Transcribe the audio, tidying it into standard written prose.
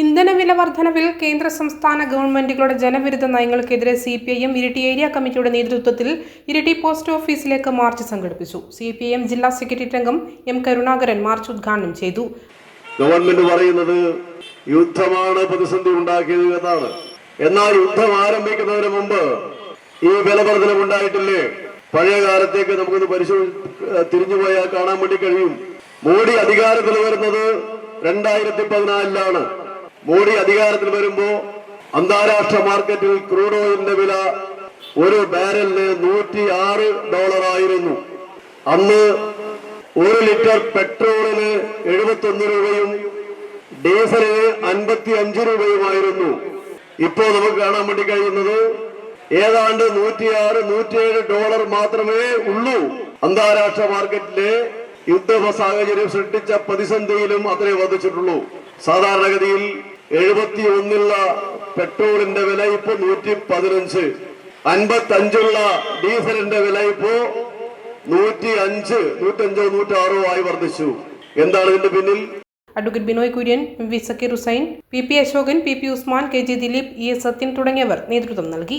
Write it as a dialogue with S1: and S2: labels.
S1: ഇന്ധനവില വർധനവിൽ കേന്ദ്ര സംസ്ഥാന ഗവൺമെന്റുകളുടെ ജനവിരുദ്ധ നയങ്ങൾക്കെതിരെ CPIM ഇരിട്ടി ഏരിയ കമ്മിറ്റിയുടെ നേതൃത്വത്തിൽ ഇരിട്ടി പോസ്റ്റ് ഓഫീസിലേക്ക് മാർച്ച് സംഘടിപ്പിച്ചു. CPIM ജില്ലാ സെക്രട്ടറി അംഗം M. കരുണാകരൻ മാർച്ച് ഉദ്ഘാടനം ചെയ്തു.
S2: ഗവൺമെന്റ് പറയുന്നത് യുദ്ധമാണ് പ്രതിസന്ധി ഉണ്ടാക്കിയത് എന്നാണ്. എന്നാൽ യുദ്ധം ആരംഭിക്കുന്നതിന് മുമ്പ് ഈ വിലവർധനം ഉണ്ടായിട്ടില്ലേ? പഴയ കാലത്തേക്ക് നമുക്കൊന്ന് തിരിഞ്ഞുപോയാൽ കാണാൻ വേണ്ടി കഴിയും. മോഡി അധികാരത്തിൽ വരുന്നത് 2014 മോഡി അധികാരത്തിൽ വരുമ്പോ അന്താരാഷ്ട്ര മാർക്കറ്റിൽ ക്രൂഡ് ഓയിലിന്റെ വില ഒരു ബാരലിന് $106 ആയിരുന്നു. അന്ന് 1 ലിറ്റർ പെട്രോളിന് 71 രൂപയും ഡീസലിന് 55 രൂപയുമായിരുന്നു. ഇപ്പോ നമുക്ക് കാണാൻ വേണ്ടി കഴിയുന്നത് ഏതാണ്ട് $106-107 മാത്രമേ ഉള്ളൂ. അന്താരാഷ്ട്ര മാർക്കറ്റിലെ യുദ്ധ സാഹചര്യം സൃഷ്ടിച്ച പ്രതിസന്ധിയിലും അത്രേ വർദ്ധിച്ചിട്ടുള്ളൂ. സാധാരണഗതിയിൽ 71 പെട്രോളിന്റെ വില ഇപ്പോ 115, 55 ഡീസലിന്റെ വില ഇപ്പോ 105, 106 ആയി വർദ്ധിച്ചു. എന്താണ് ഇതിന്റെ പിന്നിൽ?
S1: Advocate Binoy Kurian, V. Zakir Hussain, PP Ashokan, PP Usman, KG Dileep, ES Sathyan തുടങ്ങിയവർ നേതൃത്വം നൽകി.